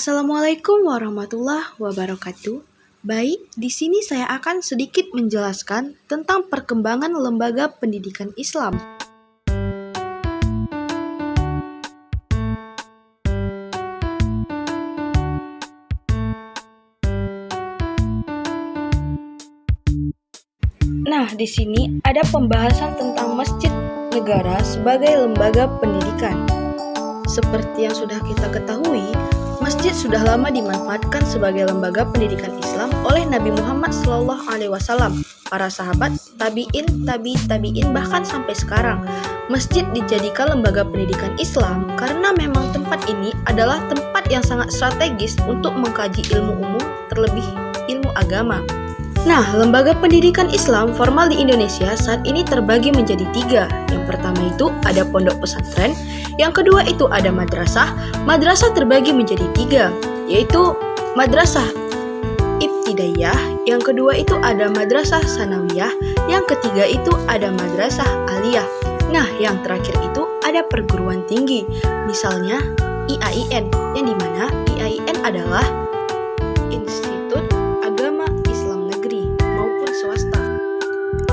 Assalamualaikum warahmatullahi wabarakatuh. Baik, di sini saya akan sedikit menjelaskan tentang perkembangan lembaga pendidikan Islam. Nah, di sini ada pembahasan tentang masjid negara sebagai lembaga pendidikan. Seperti yang sudah kita ketahui, masjid sudah lama dimanfaatkan sebagai lembaga pendidikan Islam oleh Nabi Muhammad SAW, para sahabat, tabi'in, bahkan sampai sekarang. Masjid dijadikan lembaga pendidikan Islam karena memang tempat ini adalah tempat yang sangat strategis untuk mengkaji ilmu umum, terlebih ilmu agama. Nah, lembaga pendidikan Islam formal di Indonesia saat ini terbagi menjadi 3. Yang pertama itu ada pondok pesantren, yang kedua itu ada madrasah. Madrasah terbagi menjadi 3, yaitu madrasah ibtidaiyah, yang kedua itu ada madrasah sanawiyah, yang ketiga itu ada madrasah aliyah. Nah, yang terakhir itu ada perguruan tinggi, misalnya IAIN, yang dimana IAIN adalah Institut Agama Islam Negeri maupun swasta.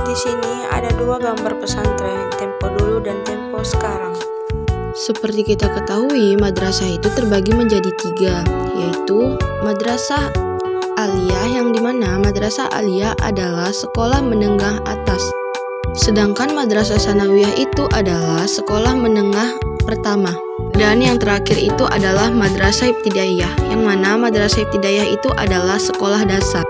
Di sini ada 2 gambar pesantren, tempo dulu dan tempo sekarang. Seperti kita ketahui, madrasah itu terbagi menjadi 3, yaitu madrasah aliyah, yang dimana madrasah aliyah adalah sekolah menengah atas. Sedangkan madrasah sanawiyah itu adalah sekolah menengah pertama. Dan yang terakhir itu adalah madrasah ibtidaiyah, yang mana madrasah ibtidaiyah itu adalah sekolah dasar.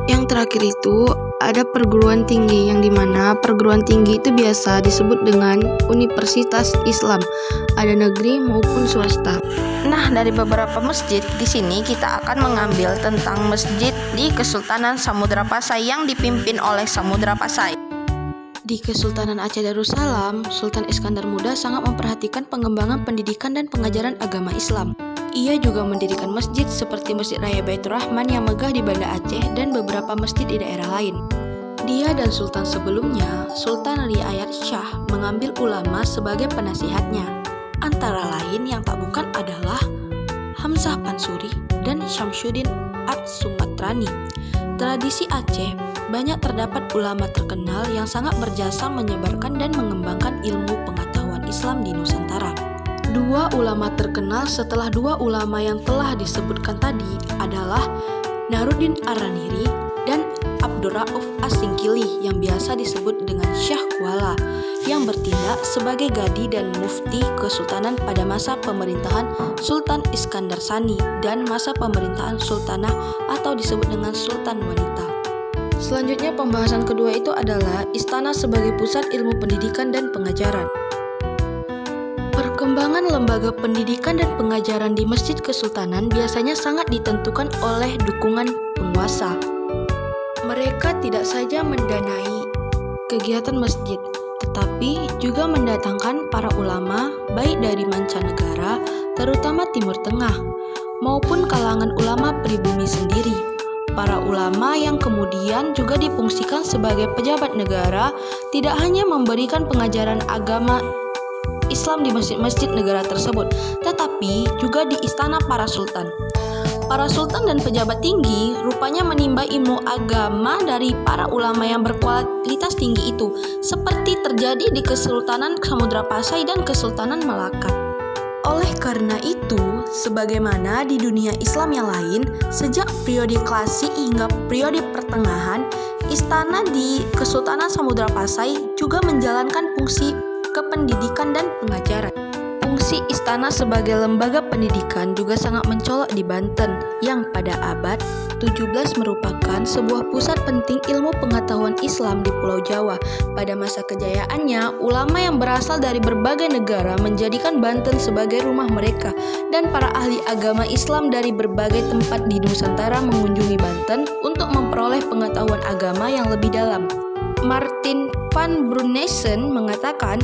Yang terakhir itu ada perguruan tinggi, yang dimana perguruan tinggi itu biasa disebut dengan Universitas Islam, ada negeri maupun swasta. Nah, dari beberapa masjid di sini kita akan mengambil tentang masjid di Kesultanan Samudra Pasai yang dipimpin oleh Samudra Pasai. Di Kesultanan Aceh Darussalam, Sultan Iskandar Muda sangat memperhatikan pengembangan pendidikan dan pengajaran agama Islam. Ia juga mendirikan masjid seperti Masjid Raya Baitur Rahman yang megah di Banda Aceh dan beberapa masjid di daerah lain. Dia dan sultan sebelumnya, Sultan Riayat Shah, mengambil ulama sebagai penasihatnya. Antara lain yang tak bukan adalah Hamzah Pansuri dan Syamsuddin Ad-Sumatrani. Tradisi Aceh banyak terdapat ulama terkenal yang sangat berjasa menyebarkan dan mengembangkan ilmu pengetahuan Islam di Nusantara. 2 ulama terkenal setelah 2 ulama yang telah disebutkan tadi adalah Naruddin Ar-Raniri dan Abdurrauf As-Singkili yang biasa disebut dengan Syah Kuala, yang bertindak sebagai gadi dan mufti kesultanan pada masa pemerintahan Sultan Iskandar Sani dan masa pemerintahan Sultanah atau disebut dengan Sultan Wanita. Selanjutnya pembahasan kedua itu adalah istana sebagai pusat ilmu pendidikan dan pengajaran. Perkembangan lembaga pendidikan dan pengajaran di Masjid Kesultanan biasanya sangat ditentukan oleh dukungan penguasa. Mereka tidak saja mendanai kegiatan masjid, tetapi juga mendatangkan para ulama baik dari mancanegara, terutama Timur Tengah, maupun kalangan ulama pribumi sendiri. Para ulama yang kemudian juga difungsikan sebagai pejabat negara tidak hanya memberikan pengajaran agama Islam di masjid-masjid negara tersebut, tetapi juga di istana para sultan. Para sultan dan pejabat tinggi rupanya menimba ilmu agama dari para ulama yang berkualitas tinggi itu, seperti terjadi di Kesultanan Samudra Pasai dan Kesultanan Malaka. Oleh karena itu, sebagaimana di dunia Islam yang lain, sejak periode klasik hingga periode pertengahan, istana di Kesultanan Samudra Pasai juga menjalankan fungsi kependidikan dan pengajaran. Fungsi istana sebagai lembaga pendidikan juga sangat mencolok di Banten, yang pada abad 17 merupakan sebuah pusat penting ilmu pengetahuan Islam di Pulau Jawa. Pada masa kejayaannya, ulama yang berasal dari berbagai negara menjadikan Banten sebagai rumah mereka, dan para ahli agama Islam dari berbagai tempat di Nusantara mengunjungi Banten untuk memperoleh pengetahuan agama yang lebih dalam. Martin van Brunessen mengatakan,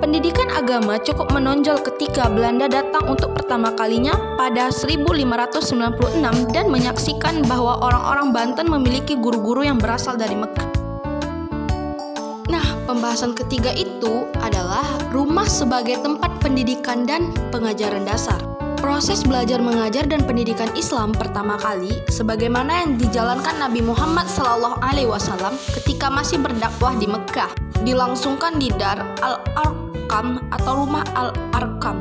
pendidikan agama cukup menonjol ketika Belanda datang untuk pertama kalinya pada 1596 dan menyaksikan bahwa orang-orang Banten memiliki guru-guru yang berasal dari Mekah. Nah, pembahasan ketiga itu adalah rumah sebagai tempat pendidikan dan pengajaran dasar. Proses belajar mengajar dan pendidikan Islam pertama kali sebagaimana yang dijalankan Nabi Muhammad SAW ketika masih berdakwah di Mekah dilangsungkan di Dar al-Arqam atau Rumah al-Arqam.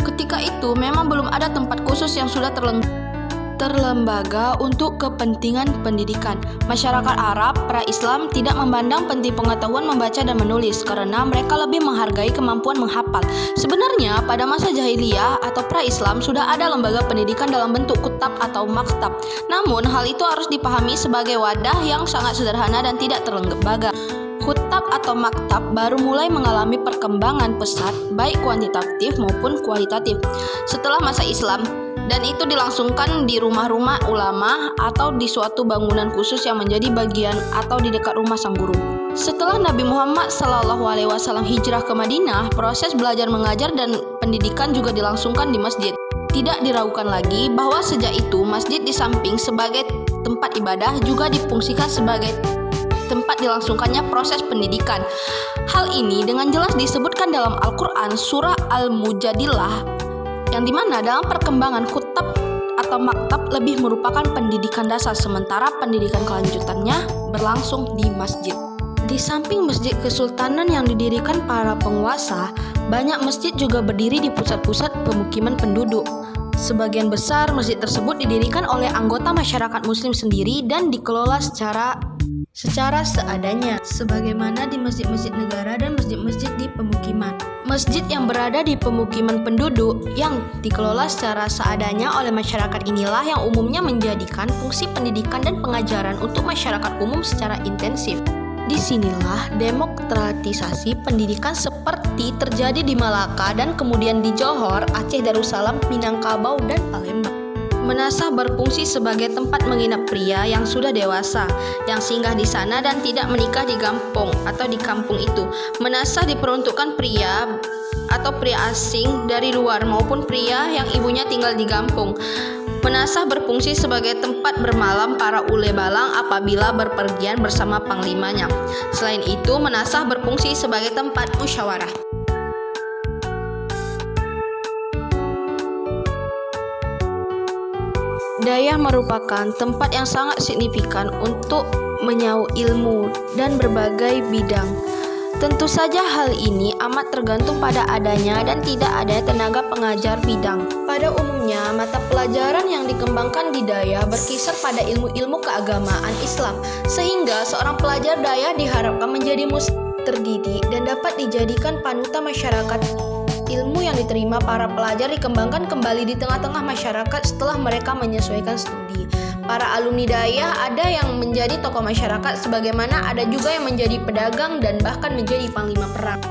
Ketika itu memang belum ada tempat khusus yang sudah terlembaga untuk kepentingan pendidikan. Masyarakat Arab pra-Islam tidak memandang penting pengetahuan membaca dan menulis karena mereka lebih menghargai kemampuan menghafal. Sebenarnya pada masa jahiliyah atau pra-Islam sudah ada lembaga pendidikan dalam bentuk kutab atau maktab. Namun hal itu harus dipahami sebagai wadah yang sangat sederhana dan tidak terlembaga. Kutab atau maktab baru mulai mengalami perkembangan pesat baik kuantitatif maupun kualitatif setelah masa Islam, dan itu dilangsungkan di rumah-rumah ulama atau di suatu bangunan khusus yang menjadi bagian atau di dekat rumah sang guru. Setelah Nabi Muhammad SAW hijrah ke Madinah, proses belajar mengajar dan pendidikan juga dilangsungkan di masjid. Tidak diragukan lagi bahwa sejak itu masjid di samping sebagai tempat ibadah juga difungsikan sebagai tempat dilangsungkannya proses pendidikan. Hal ini dengan jelas disebutkan dalam Al-Quran surah Al-Mujadilah, yang dimana dalam perkembangan kutab atau maktab lebih merupakan pendidikan dasar, sementara pendidikan kelanjutannya berlangsung di masjid. Di samping masjid kesultanan yang didirikan para penguasa, banyak masjid juga berdiri di pusat-pusat pemukiman penduduk. Sebagian besar masjid tersebut didirikan oleh anggota masyarakat muslim sendiri dan dikelola secara seadanya, sebagaimana di masjid-masjid negara dan masjid-masjid di pemukiman. Masjid yang berada di pemukiman penduduk yang dikelola secara seadanya oleh masyarakat inilah yang umumnya menjadikan fungsi pendidikan dan pengajaran untuk masyarakat umum secara intensif. Disinilah demokratisasi pendidikan seperti terjadi di Malaka dan kemudian di Johor, Aceh Darussalam, Minangkabau, dan Palembang. Menasah berfungsi sebagai tempat menginap pria yang sudah dewasa, yang singgah di sana dan tidak menikah di kampung atau di kampung itu. Menasah diperuntukkan pria atau pria asing dari luar maupun pria yang ibunya tinggal di kampung. Menasah berfungsi sebagai tempat bermalam para ule balang apabila berpergian bersama panglimanya. Selain itu, menasah berfungsi sebagai tempat musyawarah. Dayah merupakan tempat yang sangat signifikan untuk menyau ilmu dan berbagai bidang. Tentu saja hal ini amat tergantung pada adanya dan tidak ada tenaga pengajar bidang. Pada umumnya, mata pelajaran yang dikembangkan di Dayah berkisar pada ilmu-ilmu keagamaan Islam, sehingga seorang pelajar Dayah diharapkan menjadi terdidik dan dapat dijadikan panutan masyarakat. Ilmu yang diterima para pelajar dikembangkan kembali di tengah-tengah masyarakat setelah mereka menyesuaikan studi. Para alumni Dayah ada yang menjadi tokoh masyarakat, sebagaimana ada juga yang menjadi pedagang dan bahkan menjadi panglima perang.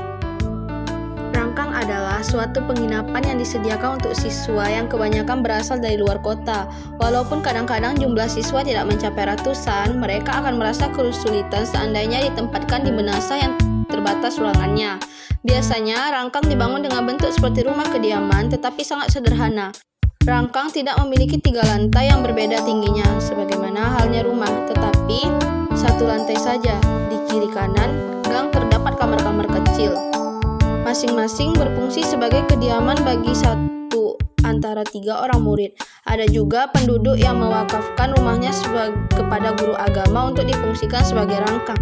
Rangkang adalah suatu penginapan yang disediakan untuk siswa yang kebanyakan berasal dari luar kota. Walaupun kadang-kadang jumlah siswa tidak mencapai ratusan, mereka akan merasa kesulitan seandainya ditempatkan di Menasah yang terbatas ruangannya. Biasanya, Rangkang dibangun dengan bentuk seperti rumah kediaman, tetapi sangat sederhana. Rangkang tidak memiliki 3 lantai yang berbeda tingginya, sebagaimana halnya rumah, tetapi 1 lantai saja. Di kiri kanan, gang terdapat kamar-kamar kecil. Masing-masing berfungsi sebagai kediaman bagi satu antara 3 orang murid. Ada juga penduduk yang mewakafkan rumahnya kepada guru agama untuk difungsikan sebagai rangkang.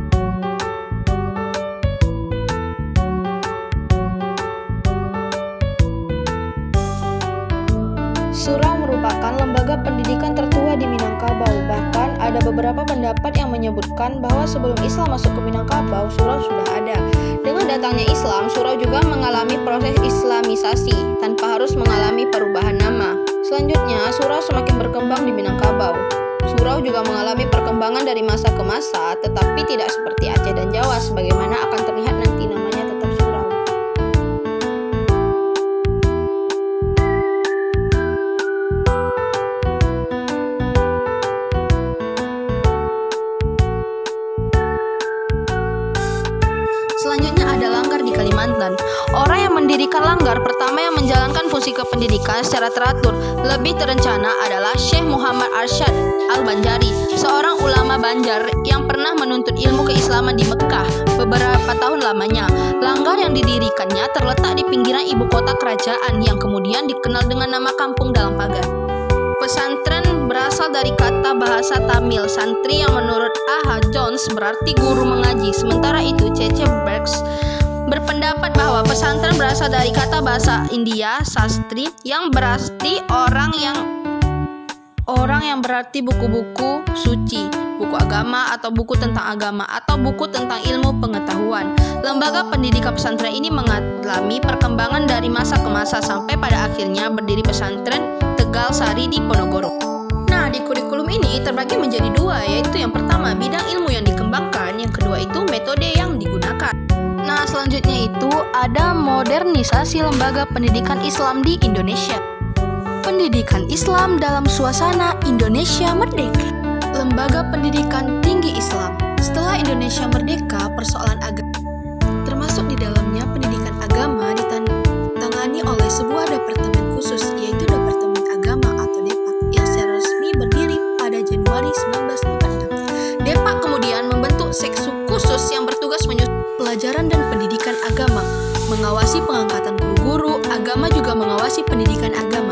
Surau merupakan lembaga pendidikan tertua di Minangkabau. Bahkan ada beberapa pendapat yang menyebutkan bahwa sebelum Islam masuk ke Minangkabau, surau sudah ada. Dengan datangnya Islam, surau juga mengalami proses islamisasi tanpa harus mengalami perubahan nama. Selanjutnya, surau semakin berkembang di Minangkabau. Surau juga mengalami perkembangan dari masa ke masa, tetapi tidak seperti Aceh dan Jawa sebagaimana akan terlihat nanti namanya tetap surau. Selanjutnya ada Langgar di Kalimantan. Orang yang mendirikan Langgar pertama yang menjalankan fungsi kependidikan secara teratur lebih terencana adalah Syekh Muhammad Arsyad Al-Banjari, seorang ulama Banjar yang pernah menuntut ilmu keislaman di Mekah. beberapa tahun lamanya. Langgar yang didirikannya terletak di pinggiran ibu kota kerajaan yang kemudian dikenal dengan nama Kampung Dalam Pagar. Pesantren berasal dari kata bahasa Tamil santri yang menurut A.H. Jones berarti guru mengaji. Sementara itu C.C. Berks berpendapat bahwa pesantren berasal dari kata bahasa India sastri yang berarti orang yang berarti buku-buku suci, buku agama atau buku tentang agama atau buku tentang ilmu pengetahuan. Lembaga pendidikan pesantren ini mengalami perkembangan dari masa ke masa sampai pada akhirnya berdiri pesantren Tegal Sari di Ponorogo. Nah, di kurikulum ini terbagi menjadi dua, yaitu yang pertama bidang ilmu yang dikembangkan, yang kedua itu metode yang digunakan. Nah, selanjutnya itu ada modernisasi lembaga pendidikan Islam di Indonesia. Pendidikan Islam dalam suasana Indonesia merdeka. Lembaga pendidikan tinggi Islam. Setelah Indonesia merdeka, persoalan agama, termasuk di dalamnya pendidikan agama, ditangani oleh sebuah departemen khusus, yaitu Departemen Agama atau DEPAK, yang secara resmi berdiri pada Januari 1946. DEPAK kemudian membentuk seksu khusus yang bertugas menyusun pelajaran dan pendidikan agama, mengawasi pengangkatan guru-guru agama, juga mengawasi pendidikan agama.